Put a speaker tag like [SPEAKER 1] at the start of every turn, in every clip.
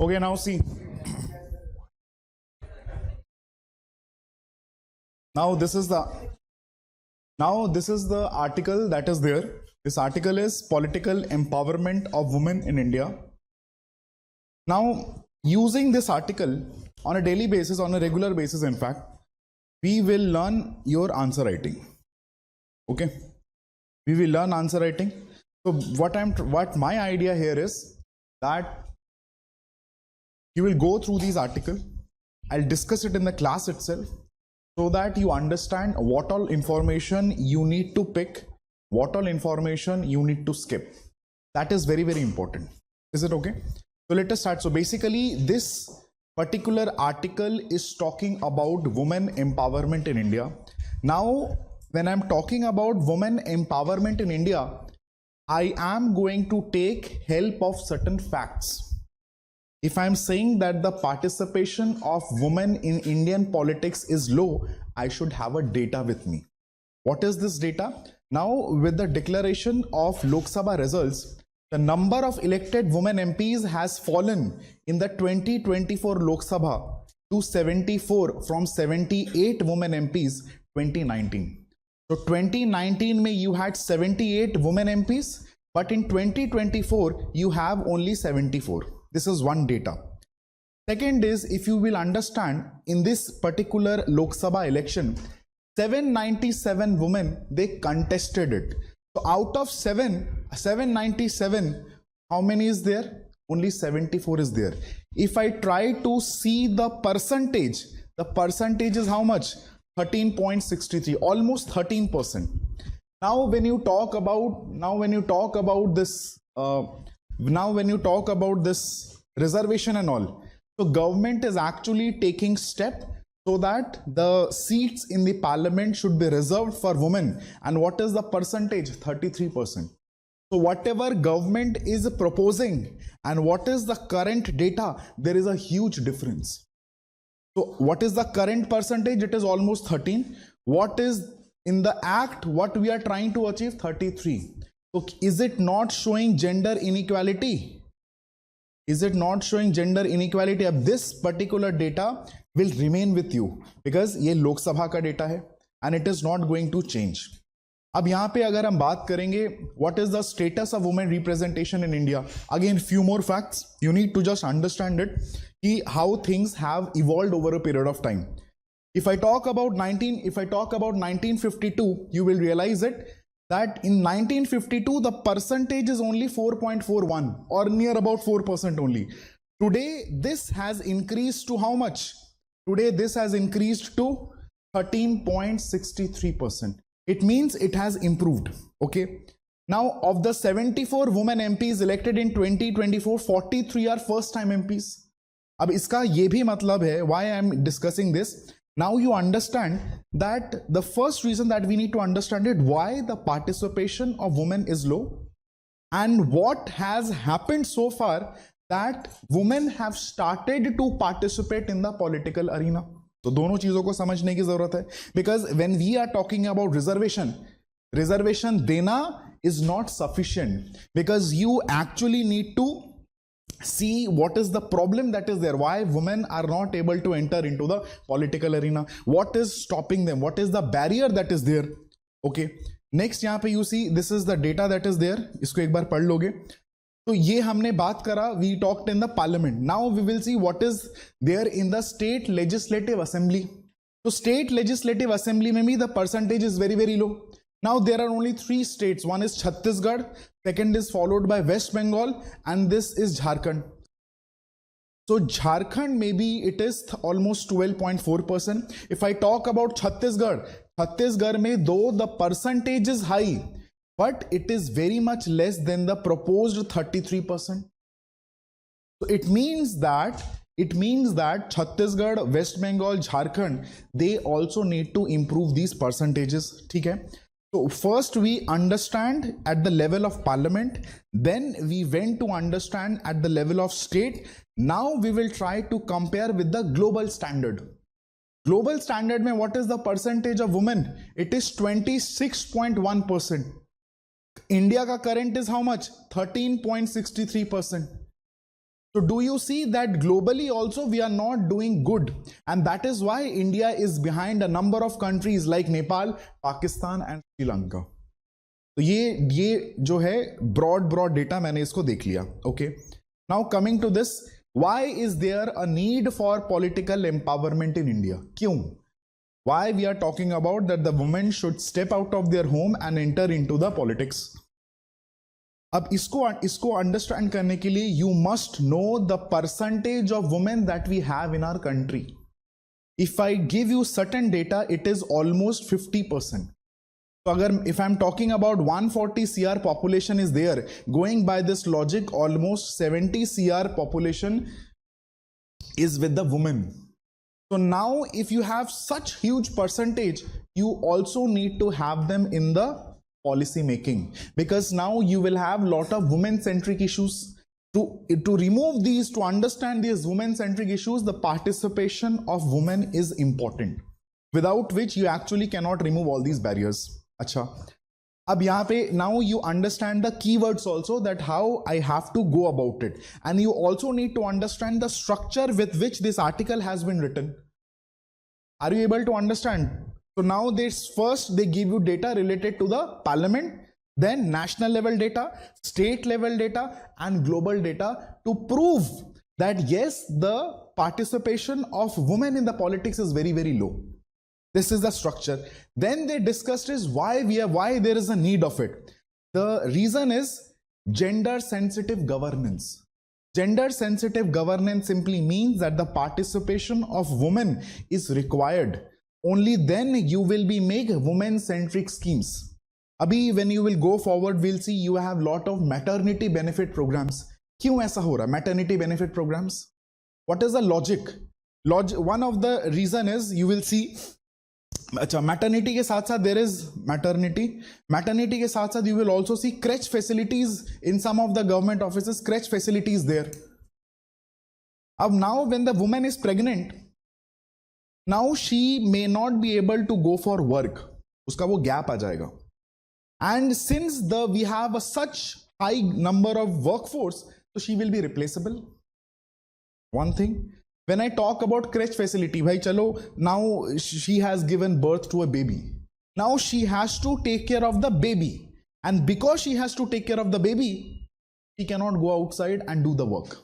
[SPEAKER 1] Okay, now see. Now this is the article that is there. This article is Political Empowerment of Women in India. Now, using this article on a daily basis, on a regular basis, in fact, we will learn your answer writing. Okay, we will learn answer writing. So what my idea here is that you will go through these articles. I'll discuss it in the class itself so that you understand what all information you need to pick, what all information you need to skip. That is very, very important. Is it okay? So let us start. So basically, this particular article is talking about women empowerment in India. Now, when I'm talking about women empowerment in India, I am going to take help of certain facts. If I'm saying that the participation of women in Indian politics is low, I should have a data with me. What is this data? Now, with the declaration of Lok Sabha results, the number of elected women MPs has fallen in the 2024 Lok Sabha to 74 from 78 women MPs 2019. So 2019 mein you had 78 women MPs, but in 2024 you have only 74. This is one data. Second is, if you will understand, in this particular Lok Sabha election, 797 women, they contested it. So out of 797, how many is there? Only 74 is there. If I try to see the percentage is how much? 13.63, almost 13%. Now when you talk about this reservation and all, so government is actually taking step so that the seats in the parliament should be reserved for women. And what is the percentage? 33%. So whatever government is proposing and what is the current data, there is a huge difference. So what is the current percentage? It is almost 13. What is in the act, what we are trying to achieve? 33. So is it not showing gender inequality? Is it not showing gender inequality? अब this particular data will remain with you because ये लोक सभा का data है and it is not going to change. अब यहाँ पे अगर हम बात करेंगे what is the status of women representation in India, again few more facts you need to just understand it कि how things have evolved over a period of time. If I talk about 1952, you will realize it that in 1952 the percentage is only 4.41 or near about 4% only. Today this has increased to how much? Today this has increased to 13.63%. It means it has improved. Okay. Now of the 74 women MPs elected in 2024, 43 are first time MPs. अब इसका ये भी मतलब है, why I am discussing this. Now you understand that the first reason that we need to understand it, why the participation of women is low and what has happened so far that women have started to participate in the political arena. तो दोनों चीजों को समझने की जरूरत है, because when we are talking about reservation देना is not sufficient, because you actually need to see what is the problem that is there, why women are not able to enter into the political arena, what is stopping them, what is the barrier that is there. Okay, next यहाँ पे you see this is the data that is there, इसको एक बार पढ़ लोगे. तो ये हमने बात करा, we talked in the parliament. Now we will see what is there in the state legislative assembly. So state legislative assembly में भी the percentage is very, very low. Now there are only 3 states. One is Chhattisgarh, second is followed by West Bengal, and this is Jharkhand. So Jharkhand, maybe it is almost 12.4%. If I talk about Chhattisgarh mein though the percentage is high, but it is very much less than the proposed 33%. So it means that Chhattisgarh, West Bengal, Jharkhand, they also need to improve these percentages. ठीक है? So first we understand at the level of parliament, then we went to understand at the level of state. Now we will try to compare with the global standard. Global standard mein what is the percentage of women? It is 26.1%. India ka current is how much? 13.63%. So do you see that globally also we are not doing good, and that is why India is behind a number of countries like Nepal, Pakistan and Sri Lanka. तो ये जो है broad data मैंने इसको देख लिया. Okay, now coming to this, why is there a need for political empowerment in India? क्यों? Why we are talking about that the women should step out of their home and enter into the politics? अब इसको understand करने के लिए you must know the percentage of women that we have in our country. If I give you certain data it is almost 50%. तो अगर if I am talking about 140 CR population is there, going by this logic almost 70 CR population is with the women. So now if you have such huge percentage, you also need to have them in the policy making, because now you will have lot of women centric issues. To remove these, to understand these women centric issues, the participation of women is important, without which you actually cannot remove all these barriers. अच्छा, अब यहाँ पे now you understand the keywords also, that how I have to go about it, and you also need to understand the structure with which this article has been written. Are you able to understand? So now this first they give you data related to the parliament, then national level data, state level data and global data to prove that yes, the participation of women in the politics is very, very low. This is the structure. Then they discussed is why there is a need of it. The reason is gender sensitive governance. Gender sensitive governance simply means that the participation of women is required. Only then you will be make women centric schemes. Abhi when you will go forward, we'll see you have lot of maternity benefit programs. क्यों ऐसा हो रहा? Maternity benefit programs. What is the logic? One of the reason is you will see, अच्छा, maternity के साथ साथ there is maternity के साथ साथ you will also see crèche facilities in some of the government offices, crèche facilities there. अब now when the woman is pregnant, now she may not be able to go for work, उसका वो gap आ जाएगा. And since we have such high number of workforce, so she will be replaceable. One thing. When I talk about crèche facility, bhai chalo, now she has given birth to a baby. Now she has to take care of the baby. And because she has to take care of the baby, she cannot go outside and do the work.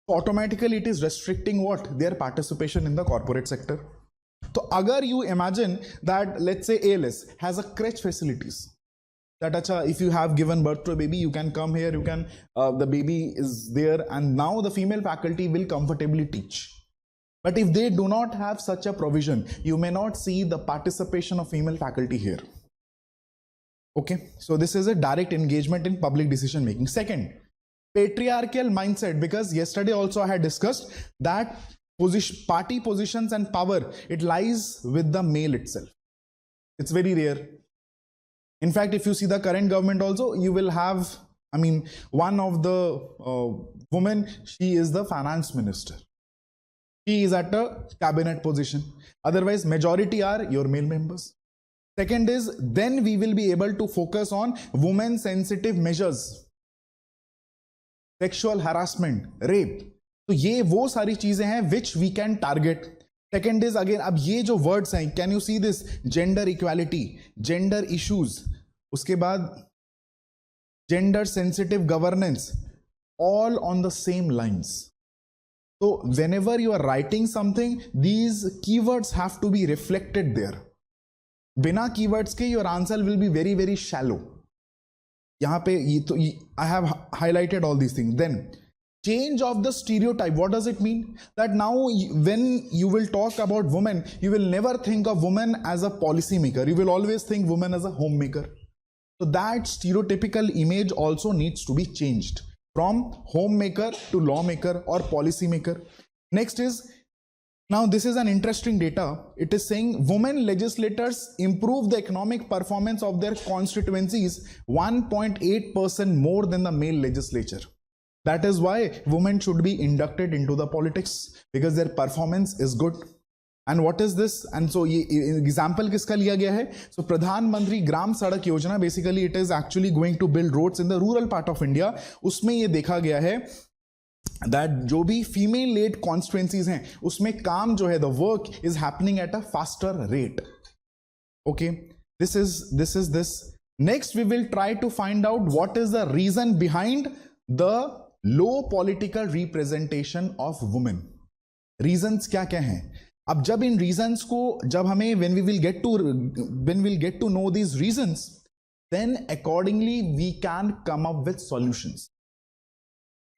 [SPEAKER 1] So automatically it is restricting what? Their participation in the corporate sector. So agar you imagine that, let's say ALS has a crèche facilities. That acha, if you have given birth to a baby, you can come here, you can, the baby is there, and now the female faculty will comfortably teach. But if they do not have such a provision, you may not see the participation of female faculty here. Okay, so this is a direct engagement in public decision making. Second, patriarchal mindset, because yesterday also I had discussed that party positions and power, it lies with the male itself. It's very rare. In fact, if you see the current government also, you will have, I mean, one of the women, she is the finance minister. She is at a cabinet position. Otherwise, majority are your male members. Second is, then we will be able to focus on women sensitive measures. Sexual harassment, rape. तो ये वो सारी चीजें हैं which we can target. Second is again, अब ये जो words हैं, can you see this? Gender equality, gender issues, उसके बाद gender sensitive governance, all on the same lines. So whenever you are writing something, these keywords have to be reflected there. बिना keywords के your answer will be very, very shallow. यहाँ पे I have highlighted all these things. Then change of the stereotype. What does it mean? That now when you will talk about women, you will never think of woman as a policy maker. You will always think woman as a homemaker. So that stereotypical image also needs to be changed from homemaker to lawmaker or policy maker. Next is, now this is an interesting data. It is saying women legislators improve the economic performance of their constituencies 1.8% more than the male legislature. That is why women should be inducted into the politics, because their performance is good. And what is this? And so ये example किसका लिया गया है? So प्रधानमंत्री ग्राम सड़क योजना, basically it is actually going to build roads in the rural part of India. उसमें ये देखा गया है दैट जो भी फीमेल लेड कॉन्स्टिट्युएंसीज हैं उसमें काम जो है the work is happening at a faster rate. Okay, this is this. Next we will try to find out what is the reason behind the low political representation of women. Reasons क्या क्या हैं. अब जब इन reasons को जब हमें when we'll get to know these reasons, then accordingly we can come up with solutions.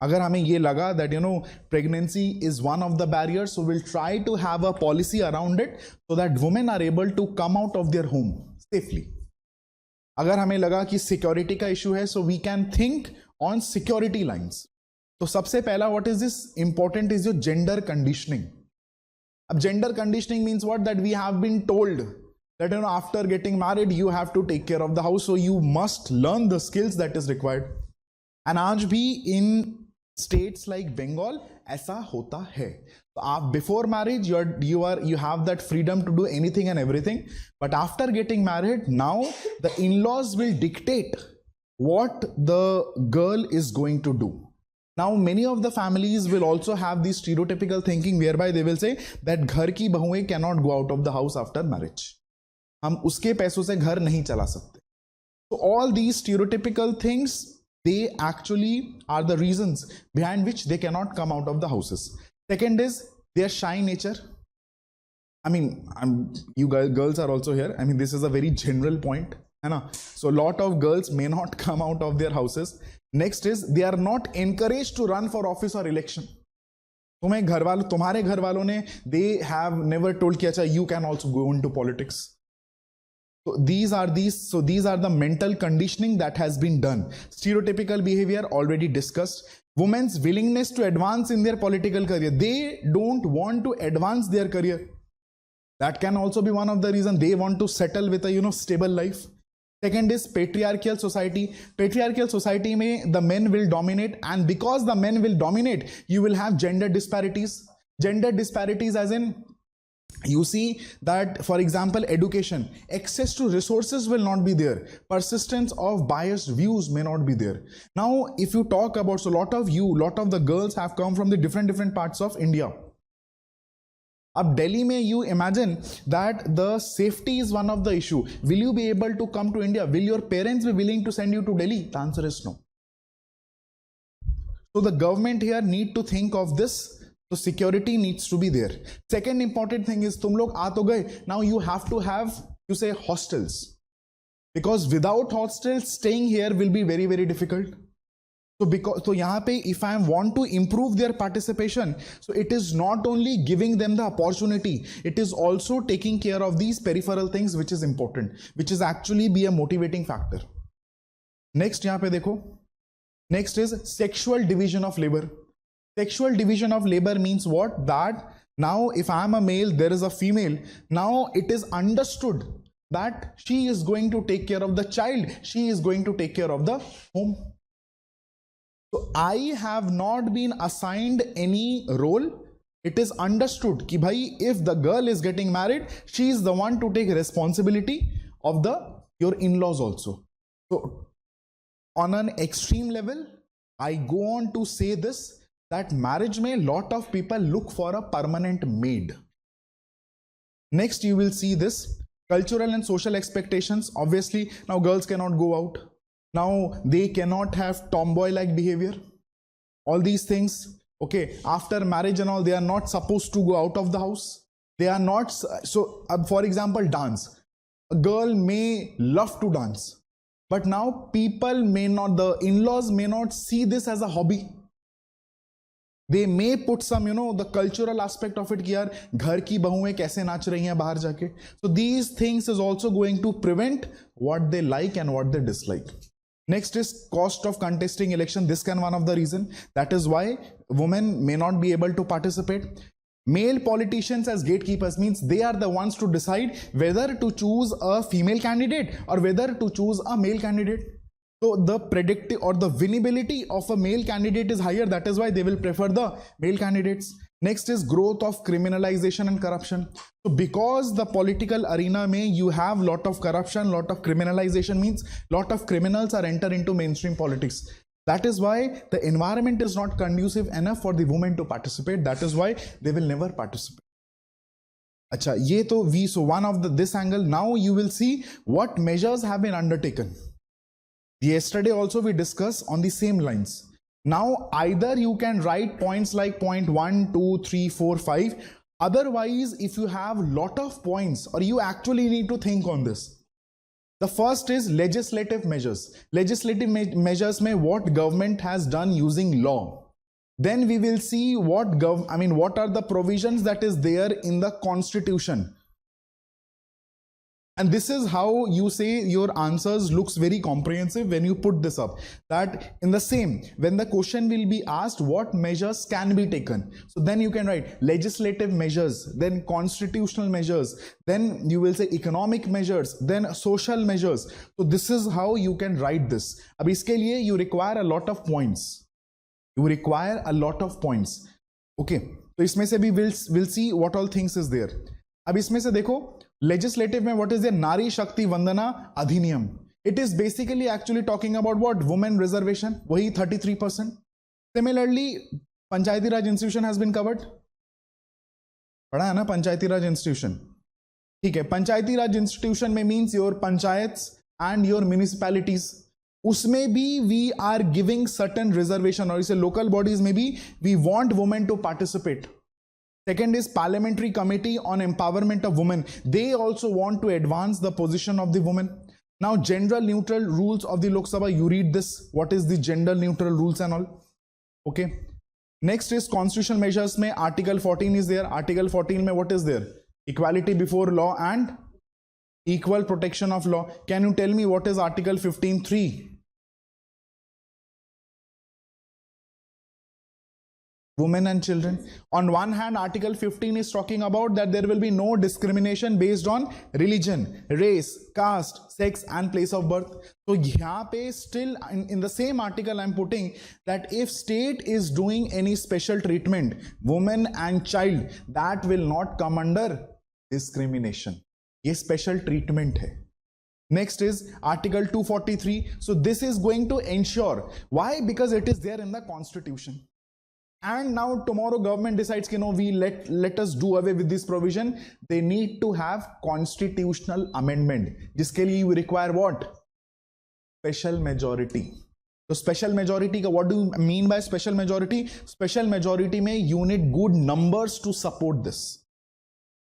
[SPEAKER 1] अगर हमें ये लगा that pregnancy is one of the barriers, so we'll try to have a policy around it so that women are able to come out of their home safely. अगर हमें लगा कि security का issue है, so we can think on security lines. तो सबसे पहला what is this important is your gender conditioning. अब gender conditioning means what? That we have been told that after getting married you have to take care of the house, so you must learn the skills that is required. And आज भी in states like Bengal ऐसा होता है. So आप before marriage you have that freedom to do anything and everything, but after getting married now the in-laws will dictate what the girl is going to do. Now many of the families will also have this stereotypical thinking whereby they will say that घर की बहुएं cannot go out of the house after marriage. हम उसके पैसों से घर नहीं चला सकते. So all these stereotypical things, they actually are the reasons behind which they cannot come out of the houses. Second is their shy nature. I mean, you girls are also here. I mean, this is a very general point. So a lot of girls may not come out of their houses. Next is they are not encouraged to run for office or election. तुम्हारे घर वालों ने they have never told कि अच्छा you can also go into politics. So these are the mental conditioning that has been done. Stereotypical behavior already discussed. Women's willingness to advance in their political career. They don't want to advance their career. That can also be one of the reasons. They want to settle with a stable life. Second is patriarchal society. Patriarchal society mein the men will dominate, and because the men will dominate, you will have gender disparities. Gender disparities as in, you see that, for example, education, access to resources will not be there. Persistence of biased views may not be there. Now, if you talk about, so lot of the girls have come from the different parts of India. Ab Delhi mein, you imagine that the safety is one of the issue. Will you be able to come to India? Will your parents be willing to send you to Delhi? The answer is no. So the government here need to think of this. So security needs to be there. Second important thing is, tum log aa to gaye, now you have to have, you say, hostels. Because without hostels, staying here will be very, very difficult. So yahan pe, if I want to improve their participation, so it is not only giving them the opportunity, it is also taking care of these peripheral things which is important, which is actually be a motivating factor. Next yahan pe dekho. Next is sexual division of labor. Sexual division of labor means what? That now if I am a male, there is a female. Now it is understood that she is going to take care of the child. She is going to take care of the home. So I have not been assigned any role. It is understood कि भाई, if the girl is getting married, she is the one to take responsibility of your in-laws also. So on an extreme level, I go on to say this, that marriage mein lot of people look for a permanent maid. Next you will see this cultural and social expectations. Obviously now girls cannot go out. Now they cannot have tomboy like behavior. All these things, okay, after marriage and all, they are not supposed to go out of the house. They are not. So for example, dance. A girl may love to dance, but now people may not, the in-laws may not see this as a hobby. They may put some, the cultural aspect of it कि यार घर की बहुएं कैसे नाच रही हैं बाहर जाके. So these things is also going to prevent what they like and what they dislike. Next is cost of contesting election. This can one of the reason. That is why women may not be able to participate. Male politicians as gatekeepers means they are the ones to decide whether to choose a female candidate or whether to choose a male candidate. So the predictive or the winnability of a male candidate is higher. That is why they will prefer the male candidates. Next is growth of criminalization and corruption. So because the political arena mein you have lot of corruption, lot of criminalization means lot of criminals are enter into mainstream politics. That is why the environment is not conducive enough for the women to participate. That is why they will never participate. Acha, ye to we, so one of this angle. Now you will see what measures have been undertaken. Yesterday also we discussed on the same lines. Now either you can write points like point 1, 2, 3, 4, 5. Otherwise, if you have lot of points, or you actually need to think on this. The first is legislative measures. Legislative measures में what government has done using law. Then we will see what are the provisions that is there in the constitution. And this is how you say your answers looks very comprehensive when you put this up. That in the same, when the question will be asked what measures can be taken. So then you can write legislative measures, then constitutional measures, then you will say economic measures, then social measures. So this is how you can write this. अब इसके लिए you require a lot of points. You require a lot of points. Okay. तो इसमें से भी we'll see what all things is there. अब इसमें से देखो legislative में what is the नारी शक्ति वंदना अधिनियम. It is basically actually talking about what? Women reservation, वही 33%. Similarly, Panchayati Raj institution has been covered. पढ़ा है ना पंचायती राज institution? ठीक है, पंचायती राज institution में means your panchayats and your municipalities. उसमें भी we are giving certain reservation, और इसे local bodies में भी we want women to participate. Second is Parliamentary Committee on Empowerment of Women. They also want to advance the position of the women. Now, gender neutral rules of the Lok Sabha, you read this. What is the gender neutral rules and all? Okay. Next is constitutional measures. Mein Article 14 is there. Article 14 mein what is there? Equality before law and equal protection of law. Can you tell me what is Article 15(3)? Women and children. On one hand, Article 15 is talking about that there will be no discrimination based on religion, race, caste, sex and place of birth. So यहाँ पे still in the same article I'm putting that if state is doing any special treatment, woman and child, that will not come under discrimination. ये special treatment है. Next is Article 243. So this is going to ensure. Why? Because it is there in the Constitution. And now tomorrow government decides, we let us do away with this provision. They need to have constitutional amendment. जिसके लिए you require what? Special majority. So special majority का what do you mean by special majority? Special majority में you need good numbers to support this.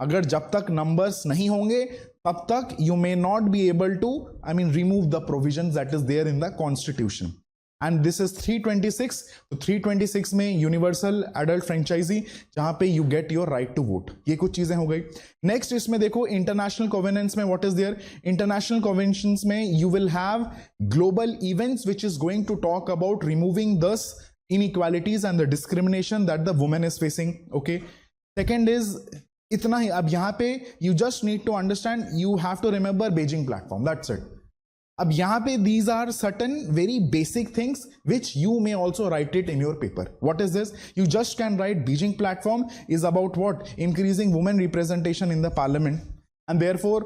[SPEAKER 1] अगर जब तक numbers नहीं होंगे तब तक you may not be able to remove the provisions that is there in the constitution. And this is 326. So 326 में universal adult franchise जहां पे you get your right to vote. ये कुछ चीजें हो गई. नेक्स्ट इसमें देखो इंटरनेशनल कॉवेनेंस में what is there. International conventions में you will have global events which is going to talk about removing these inequalities and the discrimination that the woman is facing. Okay. Second is इतना ही. अब यहाँ पे you just need to understand, you have to remember Beijing platform. That's it. अब यहाँ पे these are certain very basic things which you may also write it in your paper. What is this? You just can write Beijing platform is about what? Increasing women representation in the parliament, and therefore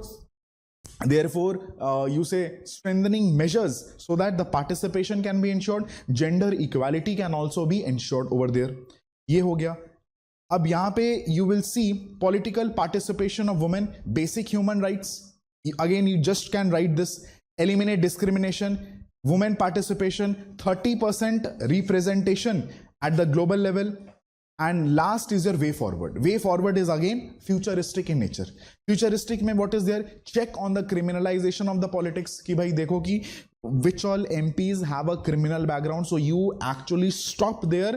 [SPEAKER 1] you say strengthening measures so that the participation can be ensured, gender equality can also be ensured over there. ये हो गया. अब यहाँ पे you will see political participation of women, basic human rights. Again, you just can write this. Eliminate discrimination, women participation, 30% representation at the global level, and last is your way forward. Way forward is again futuristic in nature. Futuristic में what is there? Check on the criminalization of the politics. कि भाई देखो कि which all MPs have a criminal background, so you actually stop their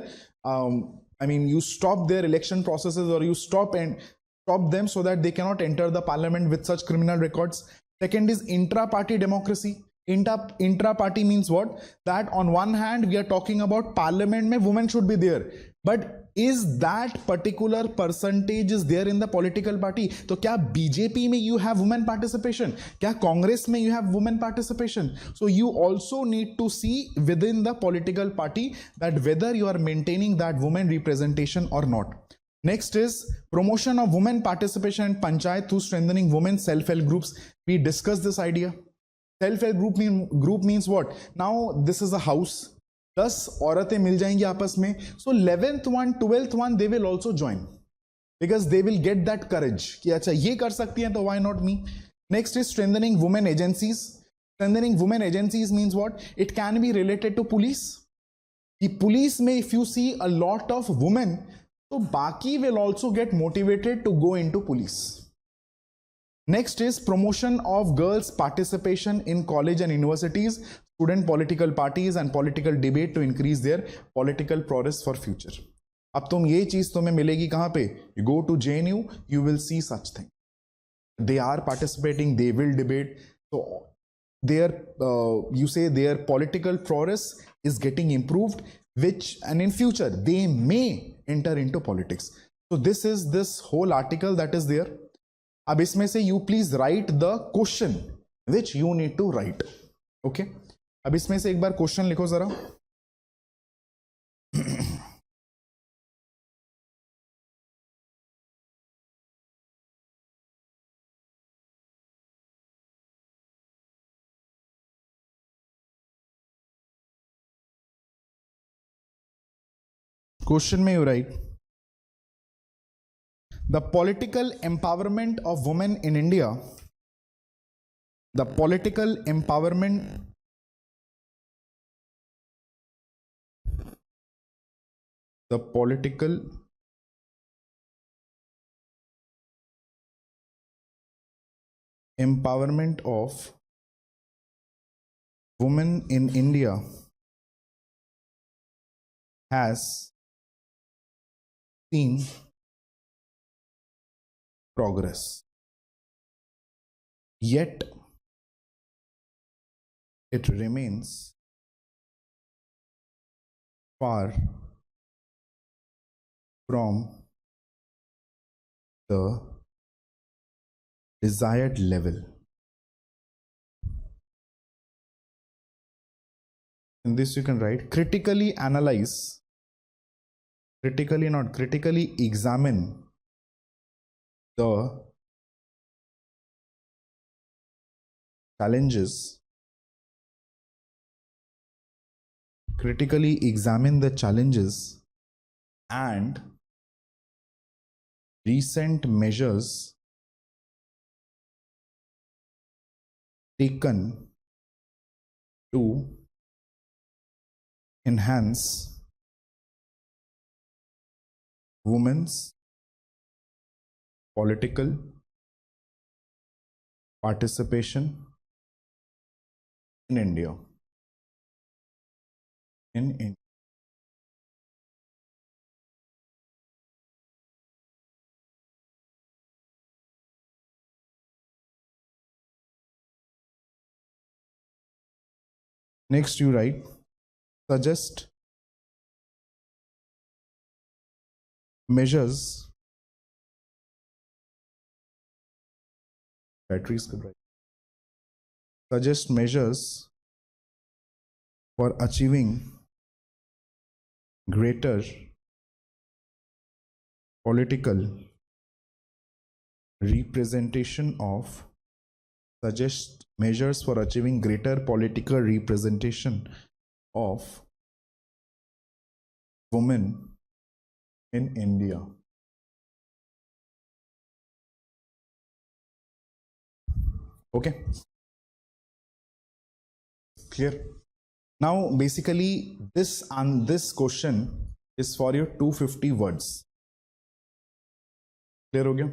[SPEAKER 1] you stop their election processes, or you stop them so that they cannot enter the parliament with such criminal records. Second is intra-party democracy. Intra-party means what? That on one hand we are talking about parliament mein women should be there, but is that particular percentage is there in the political party? तो क्या BJP में you have women participation? क्या Congress में you have women participation? So you also need to see within the political party that whether you are maintaining that women representation or not. Next is promotion of women participation in panchayat through strengthening women self-help groups. We discussed this idea. Self-help group means what? Now this is a house. 10 औरतें मिल जाएंगी आपस में, सो 11th one 12th one they will also join because they will get that courage कि अच्छा ये कर सकती हैं तो why not me. Next is strengthening women agencies. Strengthening women agencies means what? It can be related to police. कि police में if you see a lot of women, तो बाकी will also get motivated to go into police. Next is promotion of girls' participation in college and universities, student political parties and political debate to increase their political prowess for future. अब तुम ये चीज तुम्हें मिलेगी कहां पे? You go to JNU, you will see such thing. They are participating, they will debate. So their you say their political prowess is getting improved, which and in future they may enter into politics. So this is this whole article that is there. अब इसमें से you please write the question which you need to write. Okay? अब इसमें से एक बार question लिखो जरा. Question में you write the political empowerment of women in India. The political empowerment of women in India has seen progress, yet it remains far from the desired level. In this you can write critically analyze, critically examine the challenges, critically examine the challenges and recent measures taken to enhance women's political participation in India. Next you write suggest measures, batteries could write, suggest measures for achieving greater political representation of, suggest measures for achieving greater political representation of women in India. Okay, clear? Now basically this question is for your 250 words. Clear हो गया?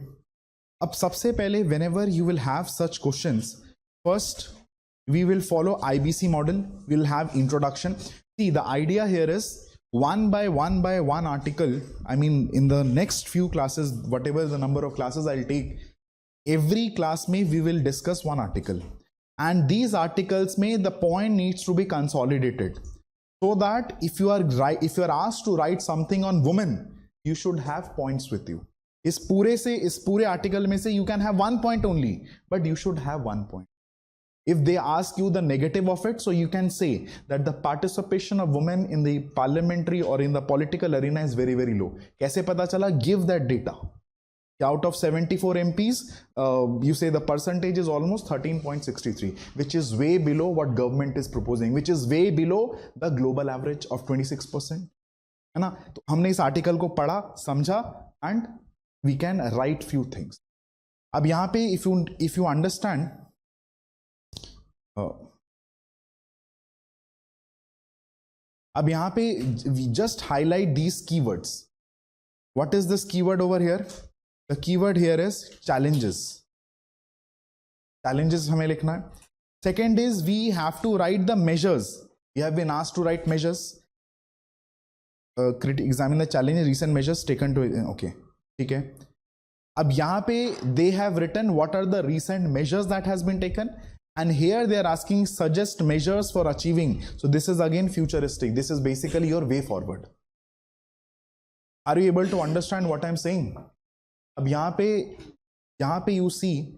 [SPEAKER 1] अब सबसे पहले whenever you will have such questions, first we will follow IBC model. We will have introduction. See, the idea here is one by one article. I mean, in the next few classes, whatever the number of classes I'll take, every class may we will discuss one article, and these articles may the point needs to be consolidated, so that if you are asked to write something on women, you should have points with you. इस पूरे article में से you can have one point only, but you should have one point. If they ask you the negative of it, so you can say that the participation of women in the parliamentary or in the political arena is very, very low. कैसे पता चला? Give that data. out of 74 MPs, you say the percentage is almost 13.63, which is way below what government is proposing, which is way below the global average of 26%. है ना? तो हमने इस article को पढ़ा, समझा, and we can write few things. अब यहाँ पे if you understand, अब यहाँ पे just highlight these keywords. What is this keyword over here? The keyword here is challenges. Challenges हमें लिखना है. Second is we have to write the measures. We have been asked to write measures. Examine the challenge, recent measures taken to. Okay, ठीक है. अब यहाँ पे they have written what are the recent measures that has been taken, and here they are asking suggest measures for achieving. So this is again futuristic. This is basically your way forward. Are you able to understand what I'm saying? अब यहाँ पे you see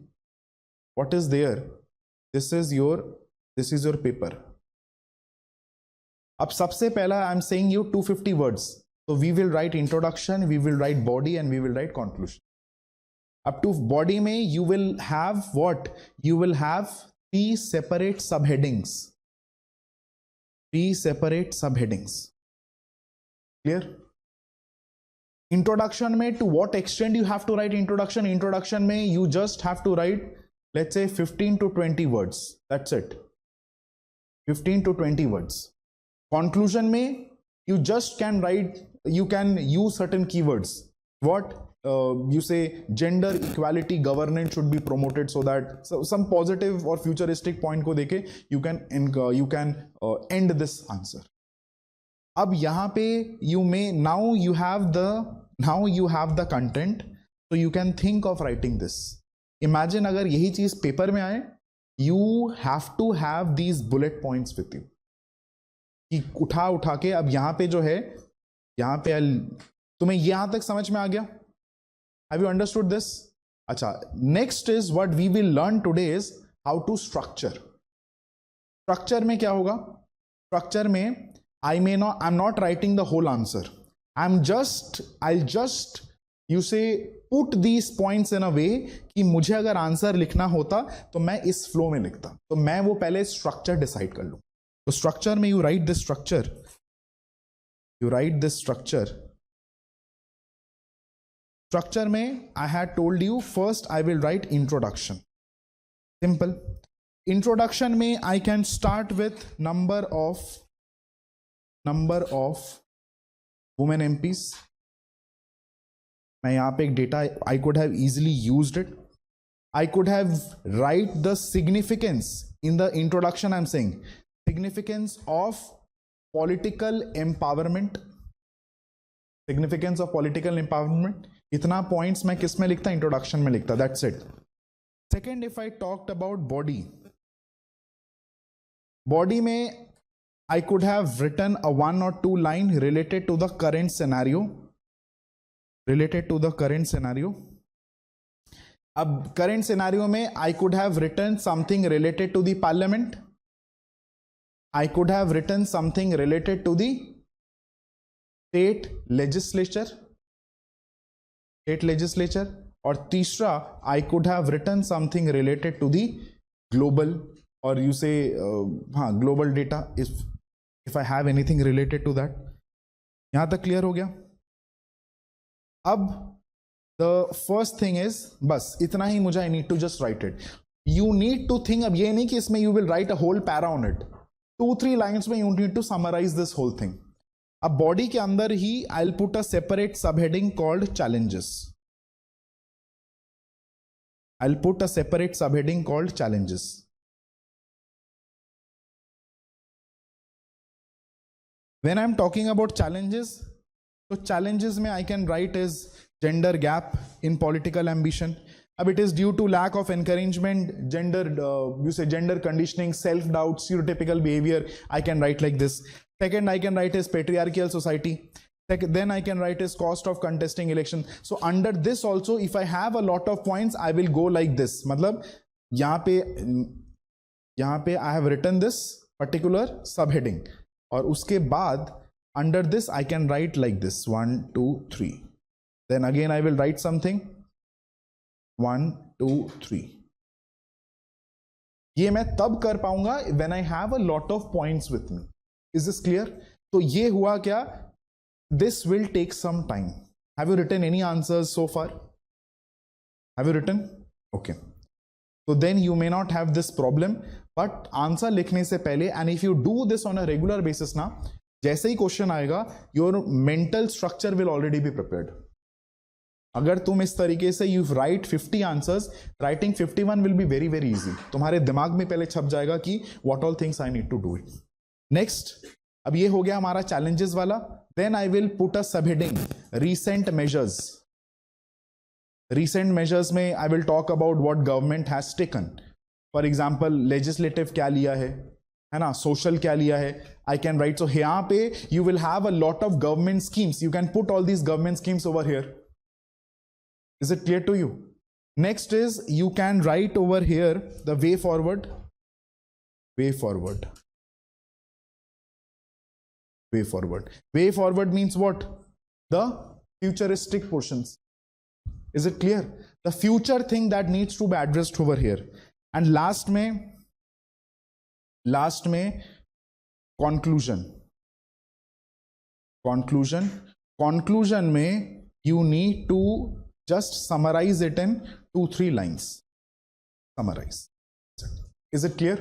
[SPEAKER 1] what is there. This is your paper. अब सबसे पहला I'm saying you 250 words. So we will write introduction, we will write body, and we will write conclusion. Up to body में you will have what? You will have 3 separate subheadings. 3 separate subheadings. Clear? Introduction में to what extent you have to write introduction? Introduction में you just have to write, let's say 15 to 20 words. That's it. 15 to 20 words. Conclusion में you just can write, you can use certain keywords. What? You say gender equality governance should be promoted, so that some positive or futuristic point को देके you can end this answer. अब यहाँ पे you may now you have the content, so you can think of writing this. Imagine अगर यही चीज paper में आए, you have to have these bullet points with you. कि उठा के अब यहाँ पे जो है, यहाँ पे तुम्हें यहाँ तक समझ में आ गया? Have you understood this? अच्छा, next is what we will learn today is how to structure. Structure में क्या होगा? Structure में I'm not writing the whole answer. I'll just you say put these points in a way कि मुझे अगर answer लिखना होता तो मैं इस फ्लो में लिखता, तो मैं वो पहले स्ट्रक्चर डिसाइड कर लूं. तो स्ट्रक्चर में you write this structure. Structure में I had told you first I will write introduction. Simple. Introduction में I can start with number of women MPs. मैं यहाँ पे एक data I could have easily used it. I could have write the significance in the introduction. I'm saying significance of political empowerment. Significance of political empowerment. इतना points मैं किस में लिखता? Introduction में लिखता. That's it. Second, if I talked about body में I could have written a 1 or 2 line related to the current scenario. अब current scenario में I could have written something related to the parliament. I could have written something related to the state legislature. और तीसरा, I could have written something related to the global, और you say global data if I have anything related to that. यहां तक clear हो गया? अब the first thing is बस इतना ही मुझे, I need to just write it. You need to think. अब ये नहीं कि इसमें you will write a whole para on it. 2-3 lines में you need to summarise this whole thing. अब बॉडी के अंदर ही I will put a separate sub heading called challenges. I will put a separate sub heading called challenges. When I am talking about challenges, तो challenges में I can write is gender gap in political ambition. अब it is due to lack of encouragement, gender conditioning, self-doubt, stereotypical behavior. I can write like this. Second, I can write is patriarchal society. Then I can write is cost of contesting election. So under this also, if I have a lot of points, I will go like this. मतलब यहाँ पे I have written this particular subheading, और उसके बाद under this I can write like this 1, 2, 3. Then again I will write something. 1 2 3. ये मैं तब कर पाऊंगा when I have a lot of points with me. Is this clear? तो ये हुआ क्या? This will take some time. Have you written any answers so far? Have you written? Okay. So then you may not have this problem, but answer लिखने से पहले, and if you do this on a regular basis ना, जैसे ही question आएगा, your mental structure will already be prepared. अगर तुम इस तरीके से you write 50 answers, writing 51 will be very very easy. तुम्हारे दिमाग में पहले छप जाएगा कि what all things I need to do it. Next, अब ये हो गया हमारा challenges वाला. Then I will put a subheading, recent measures. Recent measures में I will talk about what government has taken. For example, legislative क्या लिया है ना, social क्या लिया है. I can write, so यहाँ पे you will have a lot of government schemes. You can put all these government schemes over here. Is it clear to you? Next is you can write over here the way forward. Way forward. Way forward. Way forward means what? The futuristic portions. Is it clear? The future thing that needs to be addressed over here. And last में conclusion. Conclusion में you need to just summarize it in 2-3 lines. Summarize. Is it clear?